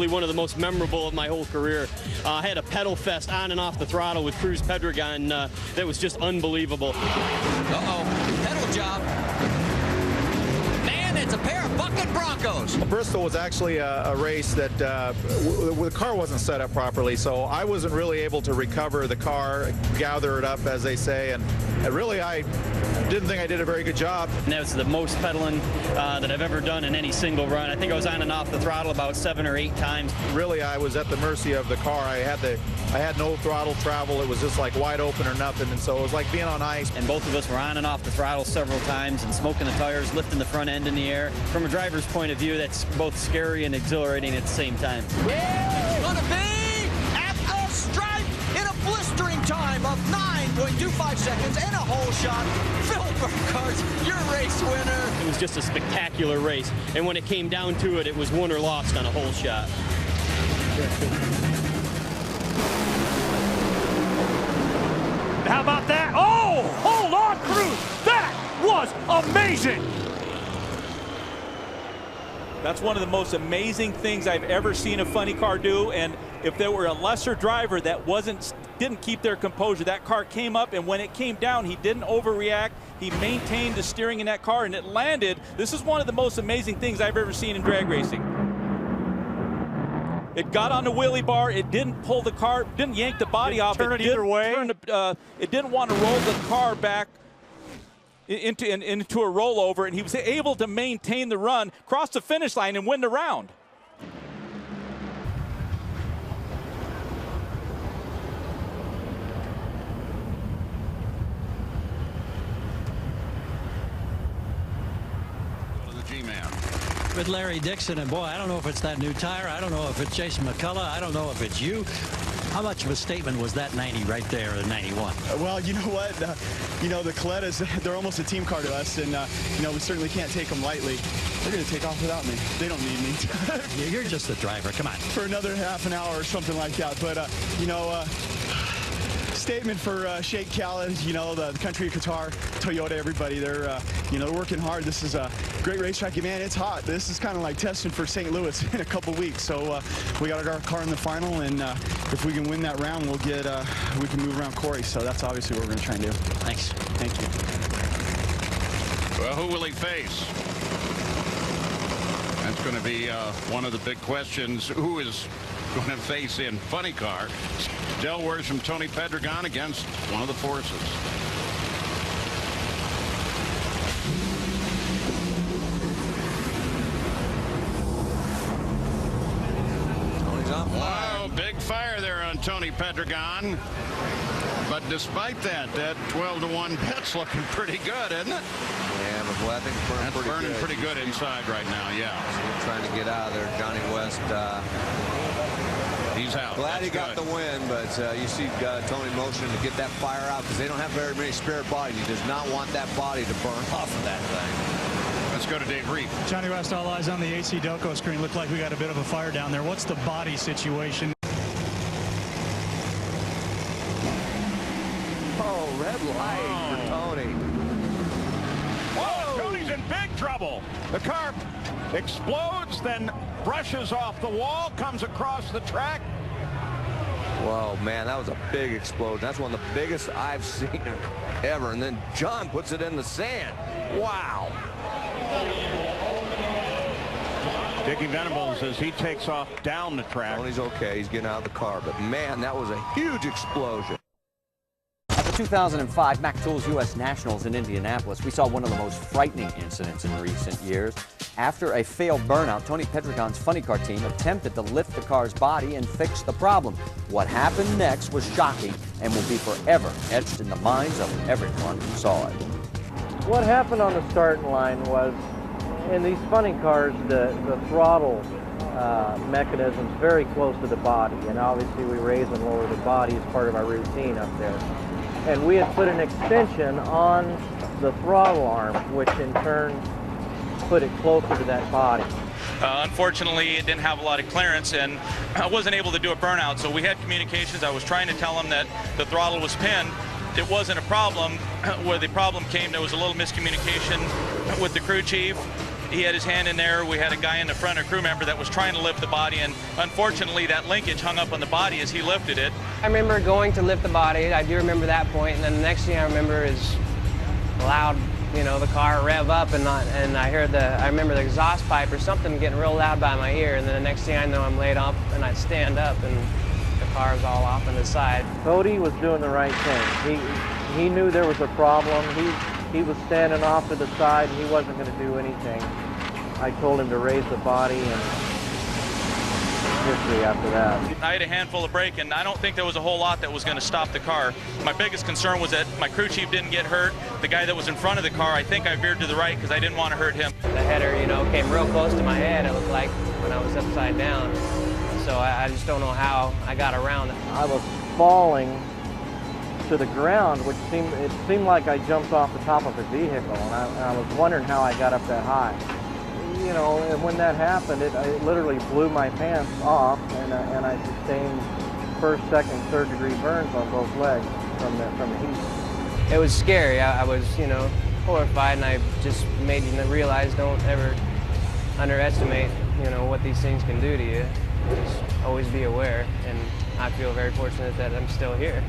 probably one of the most memorable of my whole career. I had a pedal fest on and off the throttle with Cruz Pedregon that was just unbelievable. Uh-oh, pedal job. Man, it's a pair of fucking Broncos. Bristol was actually a race that the car wasn't set up properly, so I wasn't really able to recover the car, gather it up, as they say, and really I didn't think I did a very good job. And that was the most pedaling that I've ever done in any single run. I think I was on and off the throttle about 7 or 8 times. Really, I was at the mercy of the car. I had no throttle travel. It was just like wide open or nothing, and so it was like being on ice. And both of us were on and off the throttle several times and smoking the tires, lifting the front end in the air. From a driver's point of view, that's both scary and exhilarating at the same time. It's gonna be at the stripe in a blistering time of 9.25 seconds and a whole shot. Phil Burkhardt, your race winner. It was just a spectacular race, and when it came down to it, it was won or lost on a whole shot. How about that? Oh, hold on, Cruz. That was amazing. That's one of the most amazing things I've ever seen a funny car do. And if there were a lesser driver that didn't keep their composure, that car came up, and when it came down, he didn't overreact. He maintained the steering in that car, and it landed. This is one of the most amazing things I've ever seen in drag racing. It got on the wheelie bar. It didn't pull the car, didn't yank the body off. Turn it either way. It didn't want to roll the car back into a rollover, and he was able to maintain the run, cross the finish line, and win the round. With Larry Dixon, and boy, I don't know if it's that new tire. I don't know if it's Jason McCullough. I don't know if it's you. How much of a statement was that 90 right there, the 91? Well, you know what? You know, the Colettas, they're almost a team car to us, and, you know, we certainly can't take them lightly. They're going to take off without me. They don't need me. You're just the driver. Come on. For another half an hour or something like that. But, you know, statement for Sheikh Khaled, you know, the country of Qatar, Toyota, everybody. They're, you know, working hard. This is a great racetrack. Man, it's hot. This is kind of like testing for St. Louis in a couple weeks. So we got our car in the final, and if we can win that round, we'll get, we can move around Corey. So that's obviously what we're going to try and do. Thanks. Thank you. Well, who will he face? That's going to be one of the big questions. Who is going to face in funny car? Del words from Toney Pedregon against one of the forces. Wow, big fire there on Toney Pedregon. But despite that, that 12-to-1 bet's looking pretty good, isn't it? Yeah, but boy, I think it's burning pretty good inside right now, yeah. So trying to get out of there. Johnny West, he's out. Glad he got the win, but you see Toney motion to get that fire out because they don't have very many spare bodies. He does not want that body to burn off of that thing. Let's go to Dave Reed. Johnny West, all eyes on the AC Delco screen. Looked like we got a bit of a fire down there. What's the body situation? Oh, red light for Toney. Whoa, Toney's in big trouble. The car explodes, then brushes off the wall, comes across the track. Whoa, man, that was a big explosion. That's one of the biggest I've seen ever. And then John puts it in the sand. Wow. Dickie Venables as he takes off down the track. Toney's okay. He's getting out of the car. But, man, that was a huge explosion. At the 2005 Mac Tools U.S. Nationals in Indianapolis, we saw one of the most frightening incidents in recent years. After a failed burnout, Toney Pedregon's funny car team attempted to lift the car's body and fix the problem. What happened next was shocking and will be forever etched in the minds of everyone who saw it. What happened on the starting line was, in these funny cars, the throttle mechanism's very close to the body, and obviously we raise and lower the body as part of our routine up there. And we had put an extension on the throttle arm, which in turn put it closer to that body. Unfortunately, it didn't have a lot of clearance, and I wasn't able to do a burnout. So we had communications. I was trying to tell him that the throttle was pinned. It wasn't a problem. Where the problem came, there was a little miscommunication with the crew chief. he had his hand in there. We had a guy in the front, a crew member, that was trying to lift the body, and unfortunately that linkage hung up on the body as he lifted it. I remember going to lift the body. I do remember that point, and then the next thing I remember is loud, the car rev up, and I remember the exhaust pipe or something getting real loud by my ear, and then the next thing I know, I'm laid up, and I stand up, and the car's all off on the side. Cody was doing the right thing. He knew there was a problem. He was standing off to the side, and he wasn't going to do anything. I told him to raise the body, and history after that. I had a handful of brake, and I don't think there was a whole lot that was going to stop the car. My biggest concern was that my crew chief didn't get hurt. The guy that was in front of the car, I think I veered to the right because I didn't want to hurt him. The header, came real close to my head, it looked like, when I was upside down. So I just don't know how I got around it. I was falling to the ground, which seemed like I jumped off the top of a vehicle, and I was wondering how I got up that high. And when that happened, it literally blew my pants off, and I sustained first, second, third degree burns on both legs from the heat. It was scary. I was, horrified, and I just made you realize don't ever underestimate, what these things can do to you. Just always be aware, and I feel very fortunate that I'm still here.